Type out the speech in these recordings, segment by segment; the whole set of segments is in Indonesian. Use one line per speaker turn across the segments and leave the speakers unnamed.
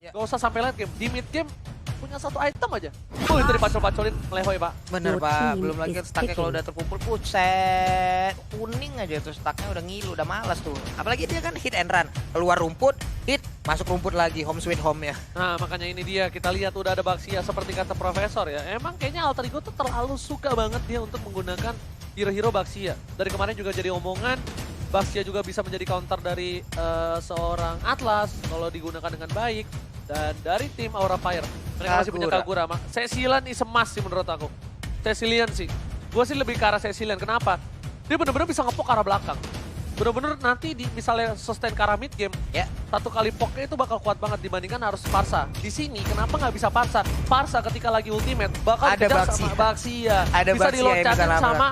Ya.
Gak usah sampai late game. Di mid game punya satu item aja. Itu dipacul-paculin Lehoy, Pak.
Bener
Your
Pak,
team
belum lagi
is
stacknya kalau
picking.
udah terkumpul, buset. Kuning aja tuh stacknya udah ngilu, udah malas tuh. Apalagi dia kan hit and run, keluar rumput, hit, masuk rumput lagi, home sweet home ya.
Nah, makanya ini dia. Kita lihat udah ada Baxia seperti kata Profesor ya. Emang kayaknya Alter Ego tuh terlalu suka banget dia untuk menggunakan hero-hero Baxia. Dari kemarin juga jadi omongan, Baxia juga bisa menjadi counter dari seorang Atlas kalau digunakan dengan baik. Dan dari tim Aura Fire, mereka masih punya
Kagura.
Kagura. Cecilian is a must sih menurut aku. Cecilian sih. Gue sih lebih ke arah Cecilian. Kenapa? Dia bener-bener bisa ngepok ke arah belakang. Bener-bener nanti misalnya sustain ke arah mid game,
Ya.
satu kali poknya itu bakal kuat banget dibandingkan harus Parsa. Di sini kenapa nggak bisa Parsa? Parsa ketika lagi ultimate bakal
Ada
dikejar
Baxia.
sama Baxia.
Ada
Bisa
Baxia yang
diloncatin
bisa nabrak.
sama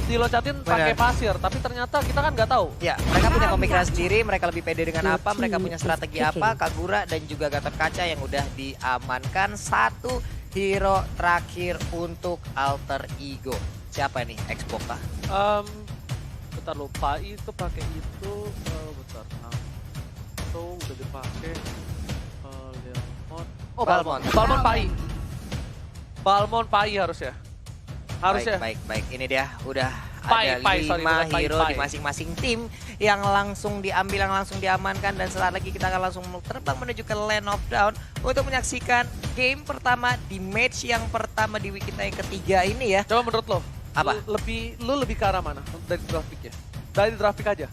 diloncatin pakai
Benar.
pasir, tapi ternyata kita kan nggak tahu.
Ya, mereka punya pemikiran sendiri, mereka lebih pede dengan
Your
apa, mereka
team
punya
is
strategi
picking.
apa, Kagura dan juga Gatot Kaca yang udah diamankan. Satu hero terakhir untuk Alter Ego. Siapa nih? Xbox kah?
Bentar lupa itu pakai itu, bentar. Itu udah dipakai. Leomon. Oh, Balmon.
Balmon.
Balmon Pai. Balmon Pai harusnya. Harusnya.
Baik. Ini dia udah
Pai,
ada
Pai, sorry,
5
bukan Pai,
hero
Pai.
di masing-masing tim yang langsung diambil, yang langsung diamankan. Dan setelah lagi kita akan langsung terbang menuju ke Land of Dawn untuk menyaksikan game pertama di match yang pertama di week kita yang ketiga ini ya.
Coba menurut lo,
Apa?
Lu lebih ke arah mana dari grafiknya? Dari grafik aja.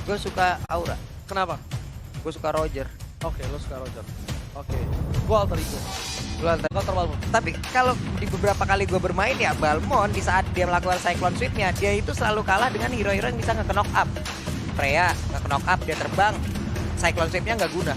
Gue suka Aura,
Kenapa?
gue suka Roger.
Oke, lu suka Roger. Oke. Gua Alter Ego.
Lu Alter-
Counter Balmon.
Tapi kalau di beberapa kali gue bermain ya, Balmon di saat dia melakukan Cyclone Sweep-nya, dia itu selalu kalah dengan hero-hero yang bisa nge-knock up. Freya nge-knock up, dia terbang, Cyclone Sweep-nya nggak guna.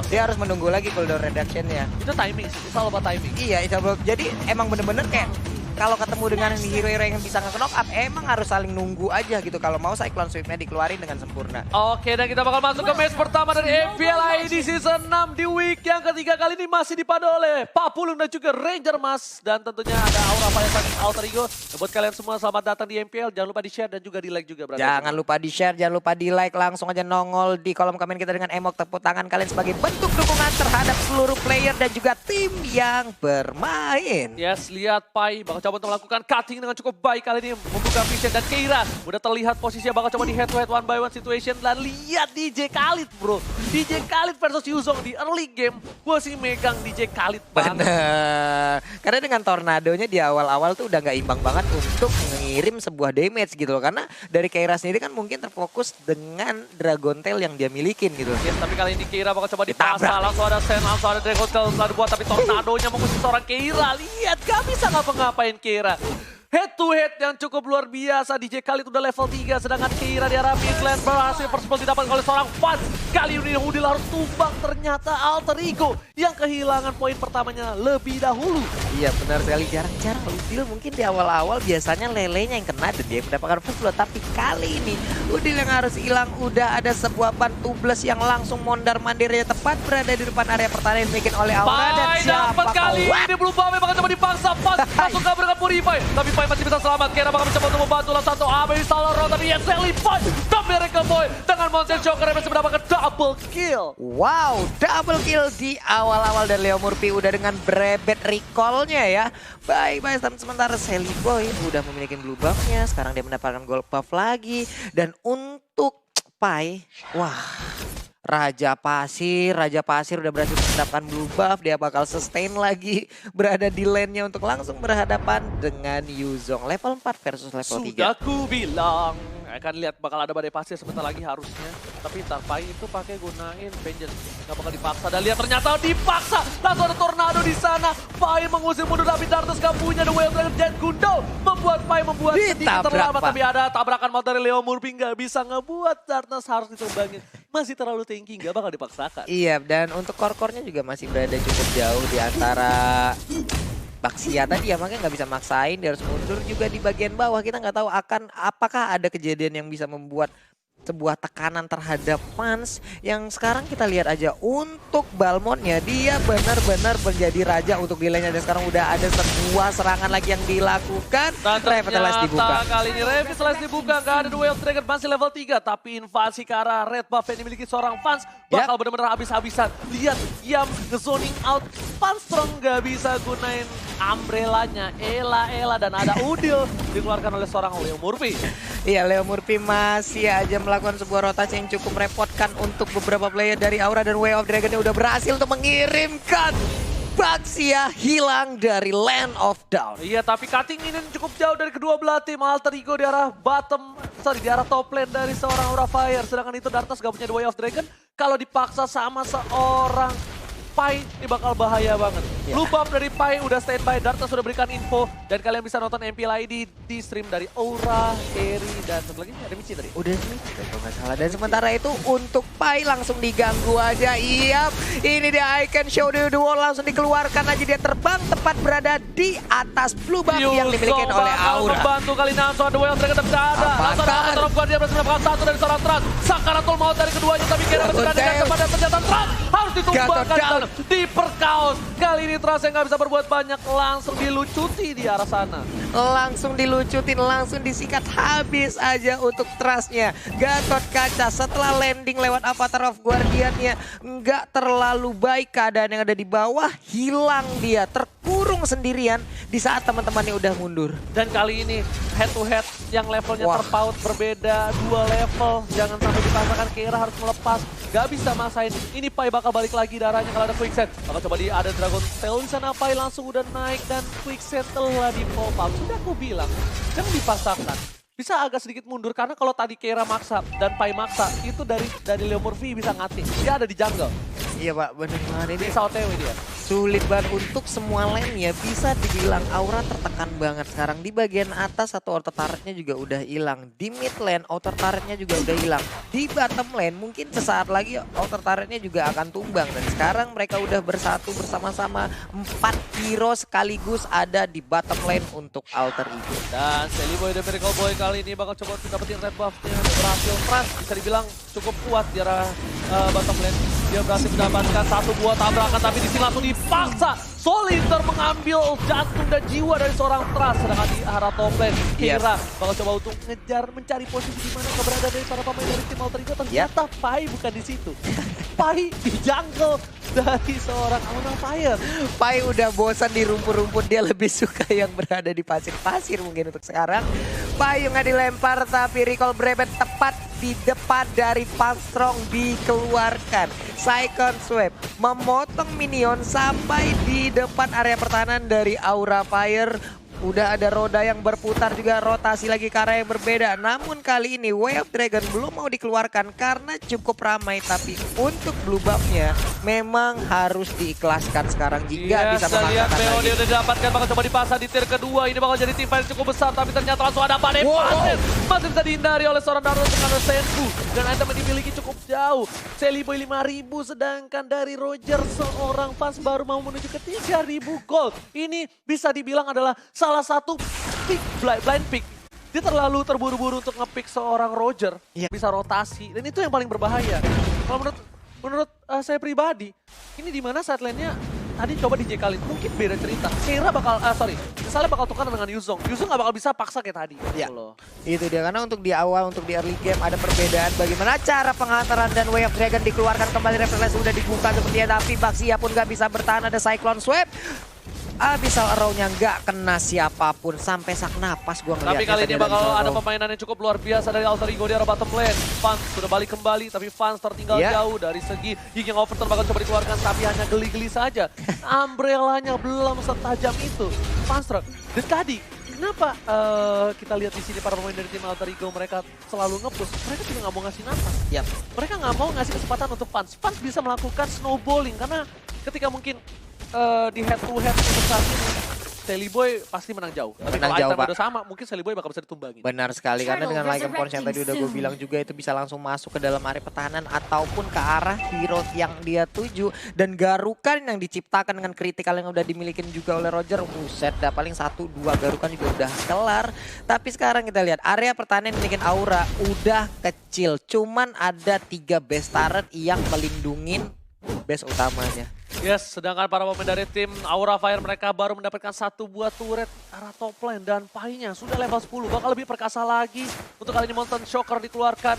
Dia harus menunggu lagi cooldown reduction-nya.
Itu timing sih, itu all about timing.
Iya, itu jadi emang bener-bener kayak kalau ketemu dengan hero-hero yang bisa nge-knock up, emang harus saling nunggu aja gitu. Kalau mau Cyclone Sweep-nya dikeluarin dengan sempurna.
Oke, dan kita bakal masuk ke match pertama dari MPL di season 6 di week yang ketiga kali ini masih dipandu oleh Pak Pulung dan juga Ranger Mas. Dan tentunya ada Aura Fire dan Alter Ego. Dan buat kalian semua selamat datang di MPL. Jangan lupa di-share dan juga di-like juga. brother.
Jangan lupa di-share, jangan lupa di-like, langsung aja nongol di kolom komen kita dengan emot tepuk tangan kalian sebagai bentuk dukungan terhadap seluruh player dan juga tim yang bermain.
Yes, lihat Pai bakal coba untuk melakukan cutting dengan cukup baik kali ini. Membuka vision dan Keira udah terlihat posisinya bakal coba di head to head one by one situation. Dan lihat DJ Khalid bro. DJ Khalid versus Yuzong di early game. Gue sih megang DJ Khalid banget.
Bener. Karena dengan tornadonya di awal-awal tuh udah nggak imbang banget untuk mengirim sebuah damage gitu loh. Karena dari Keira sendiri kan mungkin terfokus dengan Dragon Tail yang dia milikin gitu.
Yes, tapi kali ini Keira bakal coba
Ditabrak.
dipasang. Langsung ada Sen, langsung ada Dragon Tail setelah dibuat. Tapi tornadonya mengusir seorang Keira. Lihat, gak bisa ngapa-ngapain Keira. Head to head yang cukup luar biasa. DJ Khalid udah level 3. Sedangkan Keira di arah mid lane berhasil first blood didapat oleh seorang Faz. Kali ini Udil harus tumbang. Ternyata Alter Ego yang kehilangan poin pertamanya lebih dahulu.
Iya benar sekali, jarang-jarang Udil mungkin di awal-awal biasanya lelenya yang kena dan dia mendapatkan first blood. Tapi kali ini Udil yang harus hilang, udah ada sebuah ban tubles yang langsung mondar-mandir aja tepat berada di depan area pertahanan bikin oleh Aura. Dan
Pai
siapa
dapat kali
kau?
ini belum bakal coba dipaksa Faz. Langsung kabur dengan Purify. Tapi Pai masih bisa selamat. Keira bakal mencoba untuk membantu langsung satu Abe Salah tapi yes, Sally Pai. The Miracle Boy dengan Monster Joker yang masih mendapatkan double kill.
Wow, double kill di awal-awal dan Leo Murphy udah dengan brebet recall-nya ya. Baik, dan sementara Sally Boy udah memiliki blue buff-nya. Sekarang dia mendapatkan gold buff lagi. Dan untuk Pai, wah, Raja Pasir udah berhasil mendapatkan blue buff. Dia bakal sustain lagi berada di lane-nya untuk langsung berhadapan dengan Yuzong. Level 4 versus level 3.
Sudah ku bilang. Akan lihat bakal ada badai pasir sebentar lagi harusnya. Tapi ntar Pai itu pakai gunain vengeance. Gak bakal dipaksa. Dan lihat ternyata dipaksa. Langsung ada tornado di sana. Pai mengusir mundur tapi Dartus gak punya The Whale Dragon Jet Gundo. Membuat Pai membuat sedikit
Ditabrak,
terlambat.
Pak.
Tapi ada tabrakan motor dari Leo Murphy. Gak bisa ngebuat Dartus harus ditumbangin. Masih terlalu tinggi. Gak bakal dipaksakan.
Iya, dan untuk core-core-nya juga masih berada cukup jauh di antara Baxia tadi ya, makanya nggak bisa maksain, dia harus mundur juga di bagian bawah. Kita nggak tahu apakah ada kejadian yang bisa membuat sebuah tekanan terhadap fans yang sekarang kita lihat aja untuk Balmonnya dia benar-benar menjadi raja untuk di lane-nya, dan sekarang udah ada sebuah serangan lagi yang dilakukan. Revitalize dibuka.
Kali ini Revitalize dibuka, gak ada Way of Dragon masih level 3, tapi invasi ke arah red buff yang dimiliki seorang fans bakal benar-benar habis-habisan. Lihat Yam nge-zoning out, Funstrong gak bisa gunain umbrellanya, Ela dan ada Udil dikeluarkan oleh seorang Leo Murphy.
Iya, Leo Murphy masih aja melakukan sebuah rotasi yang cukup merepotkan untuk beberapa player dari Aura, dan Way of Dragon udah berhasil untuk mengirimkan Baxia hilang dari Land of Dawn.
Iya, tapi cutting ini cukup jauh dari kedua belah tim. Alter Ego di arah di arah top lane dari seorang Aura Fire. Sedangkan itu Dartas gak punya Way of Dragon. Kalau dipaksa sama seorang Pai, ini bakal bahaya banget. Blue buff dari Pai udah standby, Dartas sudah berikan info. Dan kalian bisa nonton MPL ID di stream dari Aura, Eri, dan satu lagi ada Michi tadi.
Udah Michi kalau nggak salah. Dan sementara itu untuk Pai langsung diganggu aja. Iya, ini dia Icon Show the Wall langsung dikeluarkan aja. Dia terbang tepat berada di atas Blue buff yang dimiliki oleh Aura.
Membantu kali langsung ada Way of Dragon tidak ada. Langsung ada Top Guardian berhasil mendapatkan satu dari seorang Trans. Sakaratul maut dari keduanya, tapi kira berada kepada senjata Trans. Harus ditumbangkan. Diperkaos. Kali ini Trans yang gak bisa berbuat banyak, langsung dilucuti di arah sana.
Langsung dilucutin, langsung disikat habis aja untuk Trustnya. Gatot Kaca setelah landing lewat Avatar of Guardian-nya nggak terlalu baik keadaan yang ada di bawah. Hilang dia, terkurung sendirian di saat teman-temannya udah mundur.
Dan kali ini head to head yang levelnya terpaut berbeda, 2 level. Jangan sampai dipaksakan, Keira harus melepas. Gak bisa maksain, ini Pai bakal balik lagi darahnya kalau ada quickset. Kalau coba ada Dragon Tail di sana, Pai langsung udah naik dan quickset telah di pop up. Sudah aku bilang, jangan dipaksakan. Bisa agak sedikit mundur karena kalau tadi Keira maksa dan Pai maksa, itu dari Leo Murphy bisa ngating. Dia ada di jungle.
Iya Pak, bener banget ini.
Bisa OTW dia.
Sulit banget untuk semua lane-nya, bisa dibilang Aura tertekan banget sekarang. Di bagian atas satu outer turret-nya juga udah hilang. Di mid lane outer turret-nya juga udah hilang. Di bottom lane mungkin sesaat lagi outer turret-nya juga akan tumbang. Dan sekarang mereka udah bersatu bersama-sama. 4 hero sekaligus ada di bottom lane untuk Alter Ego.
Dan Celiboy dan Miracle Boy kali ini bakal coba dapetin red buff-nya. Berhasil Trans bisa dibilang cukup kuat di arah bottom lane. Dia berhasil mendapatkan satu buah tabrakan, tapi di sini langsung dipaksa. Soliter mengambil jantung dan jiwa dari seorang Trans. Sedangkan di arah top lane, Keira bakal coba untuk ngejar, mencari posisi di mana keberadaan dari para pemain dari tim Alter Ego. Ternyata Pai bukan di situ. Pai di jungle dari seorang Aura Fire.
Pai udah bosan di rumput-rumput, dia lebih suka yang berada di pasir-pasir mungkin untuk sekarang. Pai nggak dilempar, tapi recall Breben tepat di depan dari Funstrong dikeluarkan. Cyclone Sweep memotong minion sampai di depan area pertahanan dari Aura Fire. Udah ada roda yang berputar juga, rotasi lagi ke arah yang berbeda. Namun kali ini Way of Dragon belum mau dikeluarkan karena cukup ramai. Tapi untuk blue buff-nya memang harus diikhlaskan sekarang jika bisa memaksakan
lagi.
lagi.
Dia udah didapatkan, bakal coba dipasang di tier kedua. Ini bakal jadi tim fight cukup besar, tapi ternyata langsung ada badai pasir. Masih bisa dihindari oleh seorang Naruto dengan Senpu. Dan item yang dimiliki cukup jauh. Celiboy 5.000, sedangkan dari Roger seorang fans baru mau menuju ke 3.000 gold. Ini bisa dibilang adalah salah satu pick, blind pick. Dia terlalu terburu-buru untuk nge-pick seorang Roger. Bisa rotasi, dan itu yang paling berbahaya. Kalau menurut saya pribadi, ini dimana side lane-nya tadi coba DJ Khalid, mungkin beda cerita. Keira bakal, misalnya bakal tukar dengan Yuzong. Yuzong gak bakal bisa paksa kayak tadi.
Ya, itu dia. Karena untuk di awal, untuk di early game ada perbedaan. Bagaimana cara penghantaran dan Way of Dragon dikeluarkan kembali. Revitalize sudah dibuka sepertinya. Tapi Baxia pun gak bisa bertahan, ada Cyclone Sweep. Abyssal Arrow-nya nggak kena siapapun, sampai sak napas gua ngeliatnya.
Tapi kali ini bakal ada permainan yang cukup luar biasa dari Alter Ego di arah bottom lane. Fans sudah balik kembali, tapi Fans tertinggal jauh dari segi Ying yang overturn bakal coba dikeluarkan, tapi hanya geli-geli saja. Umbrellanya belum setajam itu. Fans dan tadi kenapa kita lihat di sini para pemain dari tim Alter Ego mereka selalu nge-push, mereka juga nggak mau ngasih nafas. Mereka nggak mau ngasih kesempatan untuk Fans. Fans bisa melakukan snowballing karena ketika mungkin di head to head untuk saat ini Sally Boy pasti menang jauh. Tapi
Menang
kalau
jauh,
item
Pak.
udah sama, mungkin Sally Boy bakal bisa ditumbangin.
Benar sekali, karena dengan Lycan Punch yang tadi udah gue bilang juga itu bisa langsung masuk ke dalam area pertahanan ataupun ke arah hero yang dia tuju. Dan garukan yang diciptakan dengan kritikal yang udah dimiliki juga oleh Roger, buset dah, paling 1-2 garukan juga udah kelar. Tapi sekarang kita lihat area pertahanan yang dimiliki Aura udah kecil, cuman ada 3 base turret yang melindungin base utamanya.
Yes, sedangkan para pemain dari tim Aura Fire mereka baru mendapatkan 1 buah turret arah top lane dan Pai-nya sudah level 10, bakal lebih perkasa lagi. Untuk kali ini Mountain Shocker dikeluarkan.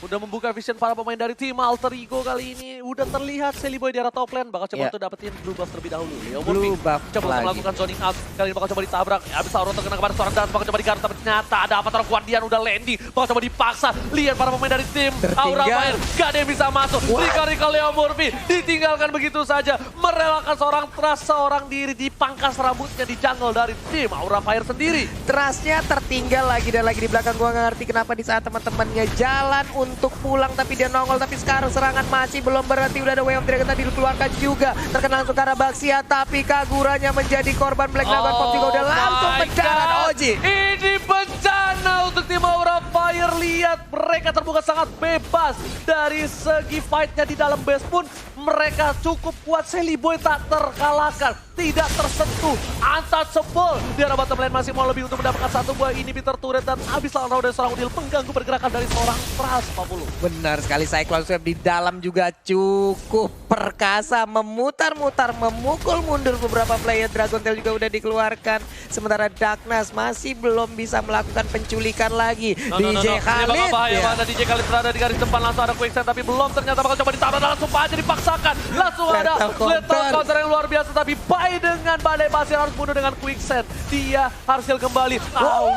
Udah membuka vision para pemain dari tim Alter Ego kali ini. Udah terlihat Sally Boy di arah top lane. Bakal coba untuk dapetin blue buff terlebih dahulu.
Blue buff
coba untuk melakukan zoning out. Kali ini bakal coba ditabrak. Habis Sauron terkena kepada seorang dan bakal coba digaruk. Tapi ternyata ada Avatar Guardian udah landing. Bakal coba dipaksa. Lihat para pemain dari tim Aura Fire. Gak ada yang bisa masuk. Rika Leo Murphy ditinggalkan begitu saja. Merelakan seorang Trust, seorang diri dipangkas rambutnya di jungle dari tim Aura Fire sendiri.
Trustnya tertinggal lagi dan lagi di belakang. Gua nggak ngerti kenapa di saat teman-temannya jalan untuk pulang tapi dia nongol. Tapi sekarang serangan masih belum berhenti. Udah ada Way of Dragon tadi dikeluarkan juga. Terkena langsung ke arah Baxia tapi Kaguranya menjadi korban. Black Dragon Pop juga udah langsung mendarat Oji.
Ini bencana untuk tim Aura Fire. Lihat mereka terbuka sangat bebas. Dari segi fightnya di dalam base pun mereka cukup kuat. Sally Boy tak terkalahkan. Tidak tersentuh. Untouchable. Di arah bottom lane masih mau lebih untuk mendapatkan 1 buah inhibitor turret. Dan habis lawan dari seorang Udil mengganggu pergerakan dari seorang Trust 50.
Benar sekali, Cyclone Sweep di dalam juga cukup perkasa. Memutar-mutar, memukul mundur beberapa player. Dragon Tail juga udah dikeluarkan. Sementara Darkness masih belum bisa melakukan penculikan lagi. DJ Khalid.
Ini bakal bahaya mana DJ Khalid berada di garis depan. Langsung ada quicksand tapi belum, ternyata bakal coba ditaruh dan langsung aja dipaksakan. Langsung ada lethal counter yang luar biasa. Tapi Pai dengan badai pasir harus bunuh dengan quicksand. Dia harus heal kembali.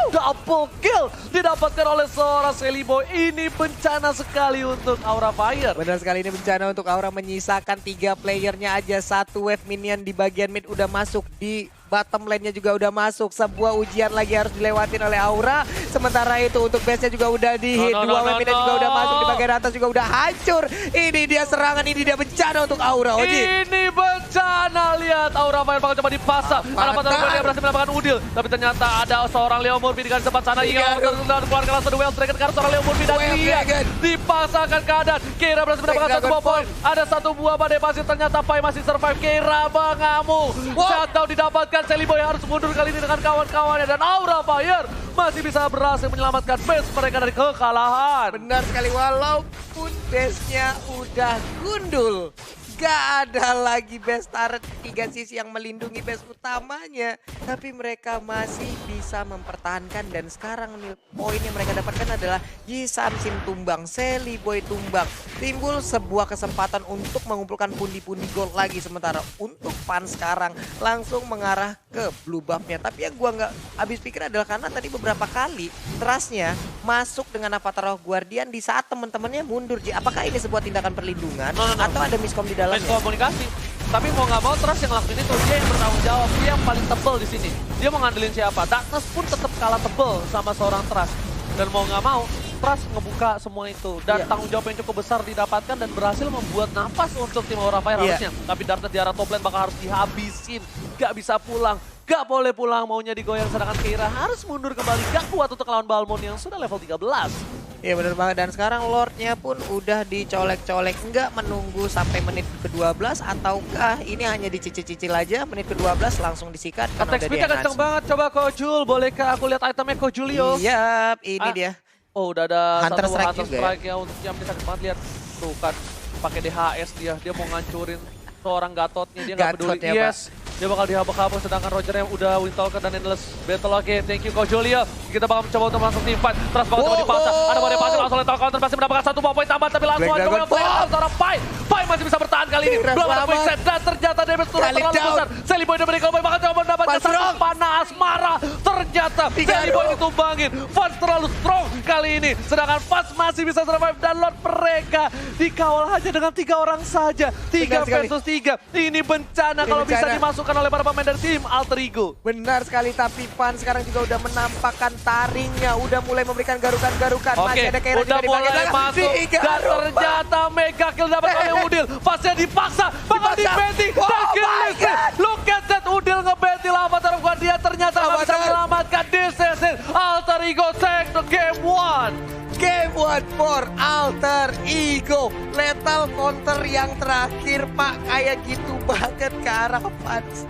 Double kill didapatkan oleh seorang Sally Boy. Ini bencana sekali untuk Aura Fire.
Benar sekali, ini bencana untuk Aura, menyisakan 3 playernya aja. 1 wave minion di bagian mid udah masuk, di bottom lane-nya juga udah masuk. Sebuah ujian lagi harus dilewatin oleh Aura. Sementara itu untuk base-nya juga udah di-hit. 2 wave minion juga udah masuk, di bagian atas juga udah hancur. Ini dia serangan, ini dia bencana untuk Aura, Oji.
Ini bencana, lihat Aura Fire bakal coba dipasang. Ada Avatar Guardian berhasil mendapatkan Udil. Tapi ternyata ada seorang Leo Murphy di garis depan sana. Iya, dan keluarkan langsung The Well Dragon karena seorang Leo Murphy. Dan lihat dipasangkan keadaan. Keira berhasil mendapatkan 1 buah poin. Ada 1 buah badai pasir, ternyata Pai masih survive. Keira mengamuk. Shutdown didapatkan. Sally Boy harus mundur kali ini dengan kawan-kawannya. Dan Aura Fire masih bisa berhasil menyelamatkan base mereka dari kekalahan.
Benar sekali, walaupun base-nya udah gundul. Gak ada lagi base turret 3 sisi yang melindungi base utamanya. Tapi mereka masih bisa mempertahankan. Dan sekarang nih poin yang mereka dapatkan adalah Yi Samsin tumbang, Sally Boy tumbang. Timbul sebuah kesempatan untuk mengumpulkan pundi-pundi gold lagi. Sementara untuk Pan sekarang langsung mengarah ke blue buff-nya. Tapi yang gua nggak habis pikir adalah karena tadi beberapa kali Trust-nya masuk dengan Avatar Guardian di saat teman-temannya mundur. Ji, apakah ini sebuah tindakan perlindungan atau ada miskom di dalamnya?
Main komunikasi. Tapi mau nggak mau Trust yang ngelakuin itu, dia yang bertanggung jawab, dia yang paling tebel di sini. Dia mau ngandelin siapa? Darkness pun tetap kalah tebel sama seorang Trust. Dan mau nggak mau Trust ngebuka semua itu. Dan tanggung jawab yang cukup besar didapatkan dan berhasil membuat nafas untuk tim Aura Fire harusnya. Tapi Darkness di arah top lane bakal harus dihabisin. Gak bisa pulang. Gak boleh pulang, maunya digoyang. Sedangkan Keira harus mundur kembali. Gak kuat untuk lawan Balmond yang sudah level 13.
Iya bener banget, dan sekarang Lordnya pun udah dicolek-colek. Enggak menunggu sampai menit ke-12 ataukah ini hanya dicicil-cicil aja, menit ke-12 langsung disikat.
Attack speed-nya kenceng banget, coba Kojul, bolehkah aku lihat itemnya Kojulio?
Yap, ini dia.
Oh udah ada
Hunter
satu
Strike
Hunter
juga
Strike ya untuk jam sakit banget, lihat. Tuh kan, pakai DHS dia mau ngancurin seorang Gatotnya, dia nggak peduli.
Gatotnya,
Yes, dia bakal dihabak-habak, sedangkan Roger yang udah Windtalker dan Endless Battle. Oke, thank you Kojulio. Kita bakal mencoba untuk langsung team fight. Trust bakal coba dipasang. Ada badai pasir langsung lethal counter, masih mendapatkan 1 poin tambah. Tapi langsung aja seorang Pai masih bisa bertahan kali ini. Belum ada quick set dan ternyata damage turun terlalu besar. Sally Boy dan Medical Boy bakal coba mendapatkan satu panah asmara. Ternyata Sally Boy ditumbangin. Fans terlalu strong kali ini. Sedangkan Fans masih bisa survive dan Lord mereka dikawal hanya dengan 3 orang saja. 3 versus 3. Ini bencana kalau bisa dimasukkan oleh para pemain dari tim Alter Ego.
Benar sekali, tapi Pan sekarang juga udah menampakkan taringnya, udah mulai memberikan garukan-garukan.
Oke,
masih ada Keira
udah
juga di
mulai
bagian
masuk Gatot ternyata mega kill dapat oleh Udil. Pasnya dipaksa, bakal di-betting dan kill listrik. Look at that, Udil nge-betting Avatar of Guardian. Ternyata nggak bisa menyelamatkan this season. Alter Ego take the game 1.
Game 1 for Alter Ego. Lethal counter yang terakhir, Pak. Kayak gitu banget ke arah fans.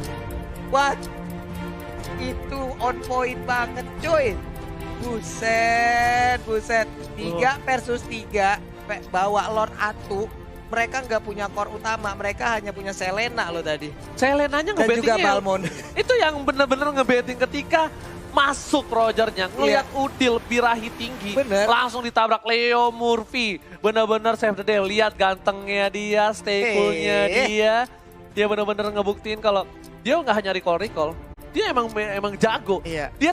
What? Itu on point banget, coy. Buset, buset. 3 versus 3. Bawa Lord Atu. Mereka nggak punya core utama. Mereka hanya punya Selena loh tadi.
Selenanya
Dan juga
nge-bettingnya.
Balmond.
Itu yang bener-bener nge-betting ketika masuk Rogernya. Ngeliat Udil birahi tinggi.
Bener.
Langsung ditabrak Leo Murphy. Bener-bener save the day. Lihat gantengnya dia, stay cool-nya dia. Dia bener-bener ngebuktiin kalau dia nggak hanya recall. Dia emang jago.
Iya.
Dia